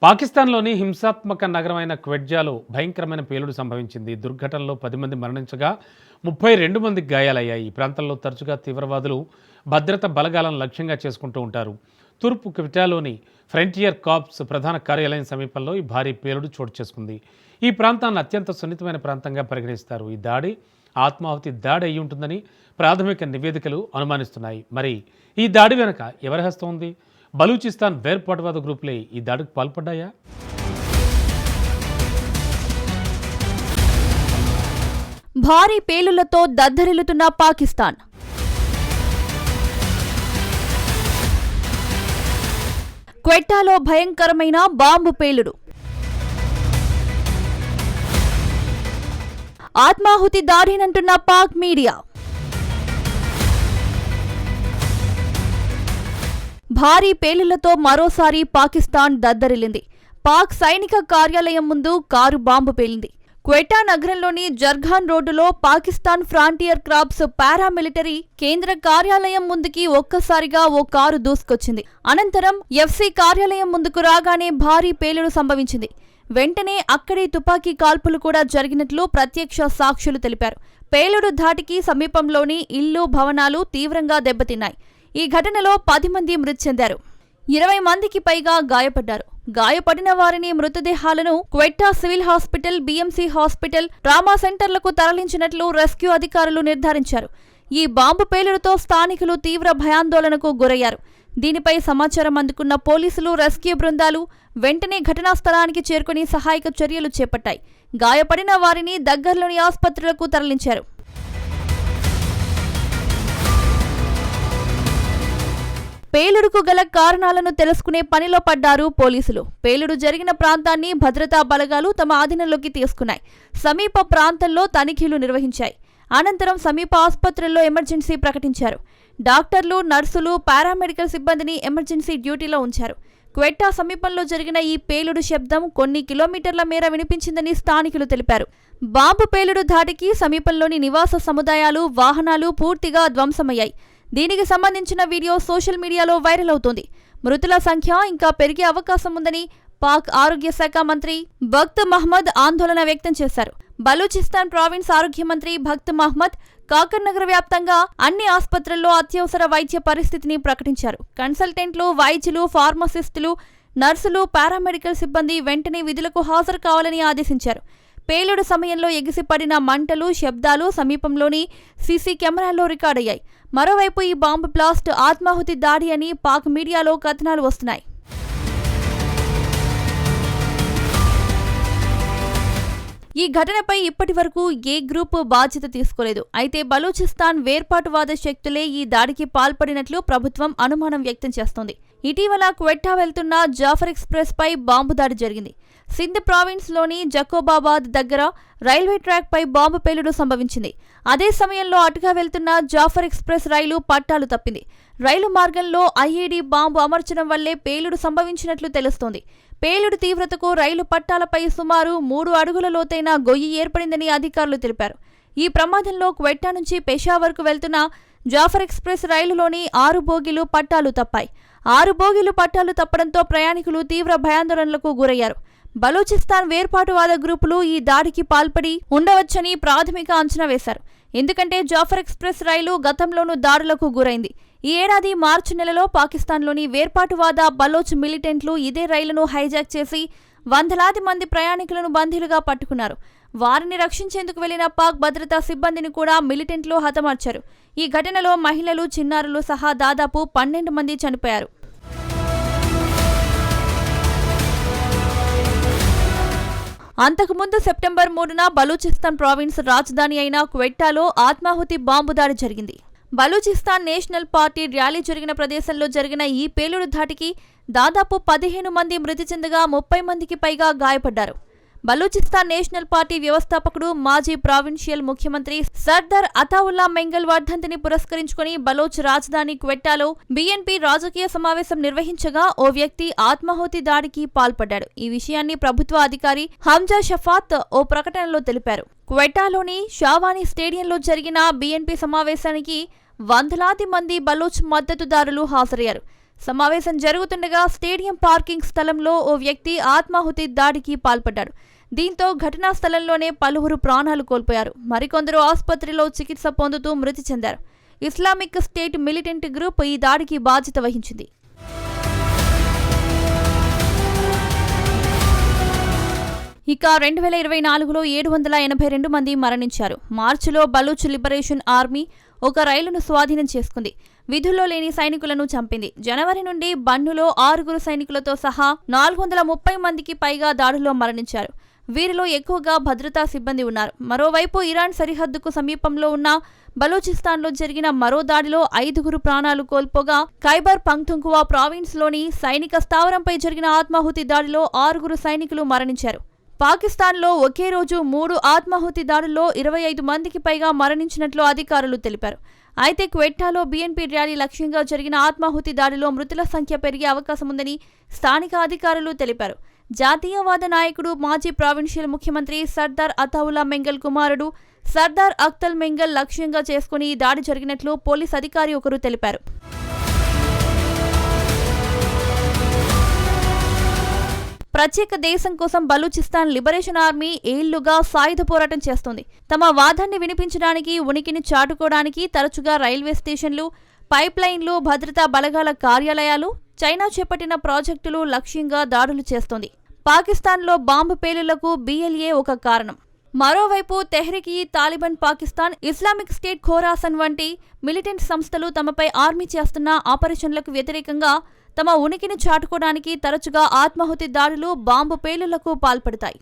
పాకిస్తాన్లోని హింసాత్మక నగరమైన క్వెట్జాలో భయంకరమైన పేలుడు సంభవించింది. దుర్ఘటనలో 10 మంది మరణించగా 32 మందికి గాయాలయ్యాయి. ఈ ప్రాంతంలో తరచుగా తీవ్రవాదులు భద్రతా బలగాలను లక్ష్యంగా చేసుకుంటూ ఉంటారు. తూర్పు క్వెటాలోని ఫ్రంటియర్ కార్ప్స్ ప్రధాన కార్యాలయం సమీపంలో ఈ భారీ పేలుడు చోటు చేసుకుంది. ఈ ప్రాంతాన్ని అత్యంత సున్నితమైన ప్రాంతంగా పరిగణిస్తారు. ఈ దాడి ఆత్మాహుతి దాడి అయి ఉంటుందని ప్రాథమిక నివేదికలు అనుమానిస్తున్నాయి. మరి ఈ దాడి వెనుక ఎవరి హస్తం ఉంది? బలూచిస్తాన్ వేర్పాటువాద గ్రూపులే ఈ దాడికి పాల్పడ్డాయా? భారీ పేలుళ్లతో దద్దరిల్లుతున్న పాకిస్తాన్. క్వెట్టాలో భయంకరమైన బాంబు పేలుడు. ఆత్మాహుతి దాడినంటున్న పాక్ మీడియా. భారీ పేలుళ్లతో మరోసారి పాకిస్తాన్ దద్దరిల్లింది. పాక్ సైనిక కార్యాలయం ముందు కారు బాంబు పేలింది. క్వెటా నగరంలోని జర్గాన్ రోడ్డులో పాకిస్తాన్ ఫ్రాంటియర్ కార్ప్స్ పారామిలిటరీ కేంద్ర కార్యాలయం ముందుకి ఒక్కసారిగా ఓ కారు దూసుకొచ్చింది. అనంతరం ఎఫ్సి కార్యాలయం ముందుకు రాగానే భారీ పేలుడు సంభవించింది. వెంటనే అక్కడే తుపాకీ కాల్పులు కూడా జరిగినట్లు ప్రత్యక్ష సాక్షులు తెలిపారు. పేలుడు ధాటికి సమీపంలోని ఇళ్లు, భవనాలు తీవ్రంగా దెబ్బతిన్నాయి. ఈ ఘటనలో 10 మంది మృతి చెందారు. 20 మందికి పైగా గాయపడ్డారు. గాయపడిన వారిని మృతదేహాలను Quetta civil hospital, BMC hospital, trauma సెంటర్లకు తరలించినట్లు రెస్క్యూ అధికారులు నిర్ధారించారు. ఈ బాంబు పేలుడుతో స్థానికులు తీవ్ర భయాందోళనకు గురయ్యారు. దీనిపై సమాచారం అందుకున్న పోలీసులు, రెస్క్యూ బృందాలు వెంటనే ఘటనా స్థలానికి చేరుకుని సహాయక చర్యలు చేపట్టాయి. గాయపడిన వారిని దగ్గరలోని ఆసుపత్రులకు తరలించారు. పేలుడుకు గల కారణాలను తెలుసుకునే పనిలో పడ్డారు పోలీసులు. పేలుడు జరిగిన ప్రాంతాన్ని భద్రతా బలగాలు తమ ఆధీనంలోకి తీసుకున్నాయి. సమీప ప్రాంతంలో తనిఖీలు నిర్వహించాయి. అనంతరం సమీప ఆసుపత్రుల్లో ఎమర్జెన్సీ ప్రకటించారు. డాక్టర్లు, నర్సులు, పారామెడికల్ సిబ్బందిని ఎమర్జెన్సీ డ్యూటీలో ఉంచారు. క్వెట్టా సమీపంలో జరిగిన ఈ పేలుడు శబ్దం కొన్ని కిలోమీటర్ల మేర వినిపించిందని స్థానికులు తెలిపారు. బాంబు పేలుడు ధాటికి సమీపంలోని నివాస సముదాయాలు, వాహనాలు పూర్తిగా ధ్వంసమయ్యాయి. దీనికి సంబంధించిన వీడియో సోషల్ మీడియాలో వైరల్ అవుతోంది. మృతుల సంఖ్య ఇంకా పెరిగే అవకాశం ఉందని పాక్ ఆరోగ్య శాఖ మంత్రి భక్త్ మహ్మద్ ఆందోళన వ్యక్తం చేశారు. బలూచిస్తాన్ ప్రావిన్స్ ఆరోగ్య మంత్రి భక్త్ మహ్మద్ కాకర్ నగర వ్యాప్తంగా అన్ని ఆసుపత్రుల్లో అత్యవసర వైద్య పరిస్థితిని ప్రకటించారు. కన్సల్టెంట్లు, వైద్యులు, ఫార్మసిస్టులు, నర్సులు, పారామెడికల్ సిబ్బంది వెంటనే విధులకు హాజరు కావాలని ఆదేశించారు. పేలుడు సమయంలో ఎగిసిపడిన మంటలు, శబ్దాలు సమీపంలోని సీసీ కెమెరాల్లో రికార్డయ్యాయి. మరోవైపు ఈ బాంబు బ్లాస్ట్ ఆత్మాహుతి దాడి అని పాక్ మీడియాలో కథనాలు వస్తున్నాయి. ఈ ఘటనపై ఇప్పటి వరకు ఏ గ్రూపు బాధ్యత తీసుకోలేదు. అయితే బలూచిస్తాన్ వేర్పాటువాద శక్తులే ఈ దాడికి పాల్పడినట్లు ప్రభుత్వం అనుమానం వ్యక్తం చేస్తోంది. ఇటీవల క్వెట్టా వెళ్తున్న జాఫర్ ఎక్స్ప్రెస్ పై బాంబు దాడి జరిగింది. సింధ్ ప్రావిన్స్ లోని జకోబాబాద్ దగ్గర రైల్వే ట్రాక్ పై బాంబు పేలుడు సంభవించింది. అదే సమయంలో అటుగా వెళ్తున్న జాఫర్ ఎక్స్ప్రెస్ రైలు పట్టాలు తప్పింది. రైలు మార్గంలో ఐఈడీ బాంబు అమర్చడం వల్లే పేలుడు సంభవించినట్లు తెలుస్తోంది. పేలుడు తీవ్రతకు రైలు పట్టాలపై సుమారు 3 అడుగుల లోతైన గొయ్యి ఏర్పడిందని అధికారులు తెలిపారు. ఈ ప్రమాదంలో క్వెట్టా నుంచి పెషావర్కు వెళ్తున్న జాఫర్ ఎక్స్ప్రెస్ రైలులోని 6 బోగీలు పట్టాలు తప్పాయి. 6 బోగీలు పట్టాలు తప్పడంతో ప్రయాణికులు తీవ్ర భయాందోళనలకు గురయ్యారు. బలూచిస్తాన్ వేర్పాటువాద గ్రూపులు ఈ దాడికి పాల్పడి ఉండవచ్చని ప్రాథమిక అంచనా వేశారు. ఎందుకంటే జాఫర్ ఎక్స్ప్రెస్ రైలు గతంలోనూ దాడులకు గురైంది. ఈ ఏడాది మార్చి నెలలో పాకిస్తాన్లోని వేర్పాటువాద బలోచ్ మిలిటెంట్లు ఇదే రైలును హైజాక్ చేసి వందలాది మంది ప్రయాణికులను బందీలుగా పట్టుకున్నారు. వారిని రక్షించేందుకు వెళ్లిన పాక్ భద్రతా సిబ్బందిని కూడా మిలిటెంట్లు హతమార్చారు. ఈ ఘటనలో మహిళలు, చిన్నారులు సహా దాదాపు 12 మంది చనిపోయారు. అంతకుముందు సెప్టెంబర్ 3న బలూచిస్తాన్ ప్రావిన్స్ రాజధాని అయిన క్వెట్టాలో ఆత్మాహుతి బాంబు దాడి జరిగింది. బలూచిస్తాన్ నేషనల్ పార్టీ ర్యాలీ జరిగిన ప్రదేశంలో జరిగిన ఈ పేలుడు ధాటికి దాదాపు 15 మంది మృతి చెందగా 30 మందికి పైగా గాయపడ్డారు. బలూచిస్తాన్ నేషనల్ పార్టీ వ్యవస్థాపకుడు, మాజీ ప్రావిన్షియల్ ముఖ్యమంత్రి సర్దార్ అతావుల్లా మెంగల్ వర్ధంతిని పురస్కరించుకుని బలోచ్ రాజధాని క్వెట్టాలో బీఎన్పీ రాజకీయ సమావేశం నిర్వహించగా ఓ వ్యక్తి ఆత్మాహుతి దాడికి పాల్పడ్డాడు. ఈ విషయాన్ని ప్రభుత్వ అధికారి హంజా షఫాత్ ఓ ప్రకటనలో తెలిపారు. క్వెట్టాలోని షావానీ స్టేడియంలో జరిగిన బీఎన్పీ సమావేశానికి వందలాది మంది బలోచ్ మద్దతుదారులు హాజరయ్యారు. సమావేశం జరుగుతుండగా స్టేడియం పార్కింగ్ స్థలంలో ఓ వ్యక్తి ఆత్మాహుతి దాడికి పాల్పడ్డాడు. దీంతో ఘటనా స్థలంలోనే పలువురు ప్రాణాలు కోల్పోయారు. మరికొందరు ఆసుపత్రిలో చికిత్స పొందుతూ మృతి చెందారు. ఇస్లామిక్ స్టేట్ మిలిటెంట్ గ్రూప్ ఈ దాడికి బాధ్యత వహించింది. ఇక 2024లో 782 మంది మరణించారు. మార్చిలో బలూచ్ లిబరేషన్ ఆర్మీ ఒక రైలును స్వాధీనం చేసుకుంది. విధుల్లో లేని సైనికులను చంపింది. జనవరి నుండి బన్నులో 6 సైనికులతో సహా 430 మందికి పైగా దాడుల్లో మరణించారు. వీరిలో ఎక్కువగా భద్రతా సిబ్బంది ఉన్నారు. మరోవైపు ఇరాన్ సరిహద్దుకు సమీపంలో ఉన్న బలూచిస్తాన్లో జరిగిన మరో దాడిలో 5 ప్రాణాలు కోల్పోగా ఖైబర్ పఖ్తుంఖ్వా ప్రావిన్స్లోని సైనిక స్థావరంపై జరిగిన ఆత్మాహుతి దాడిలో 6 సైనికులు మరణించారు. పాకిస్తాన్లో ఒకే రోజు 3 ఆత్మాహుతి దాడుల్లో 25 మందికి పైగా మరణించినట్లు అధికారులు తెలిపారు. అయితే క్వెట్టాలో బీఎన్పీ ర్యాలీ లక్ష్యంగా జరిగిన ఆత్మాహుతి దాడిలో మృతుల సంఖ్య పెరిగే అవకాశముందని స్థానిక అధికారులు తెలిపారు. జాతీయవాద నాయకుడు మాజీ ప్రావిన్షియల్ ముఖ్యమంత్రి సర్దార్ అతావుల్లా మెంగల్ కుమారుడు సర్దార్ అఖ్తల్ మెంగల్ లక్ష్యంగా చేసుకుని ఈ దాడి జరిగినట్లు పోలీస్ అధికారి ఒకరు తెలిపారు. ప్రత్యేక దేశం కోసం బలూచిస్తాన్ లిబరేషన్ ఆర్మీ ఏళ్లుగా సాయుధ పోరాటం చేస్తోంది. తమ వాదాన్ని వినిపించడానికి, ఉనికిని చాటుకోవడానికి తరచుగా రైల్వే స్టేషన్లు, పైప్ లైన్లు, భద్రతా బలగాల కార్యాలయాలు, చైనా చేపట్టిన ప్రాజెక్టులు లక్ష్యంగా దాడులు చేస్తోంది. పాకిస్తాన్లో బాంబు పేలుళ్లకు BLA ఒక కారణం. మరోవైపు తెహ్రీక్-ఈ-తాలిబాన్ పాకిస్తాన్, ఇస్లామిక్ స్టేట్ ఖోరాసన్ వంటి మిలిటెంట్ సంస్థలు తమపై ఆర్మీ చేస్తున్న ఆపరేషన్లకు వ్యతిరేకంగా తమ ఉనికిని చాటుకోవడానికి తరచుగా ఆత్మాహుతి దాడులు, బాంబు పేలుళ్లకు పాల్పడతాయి.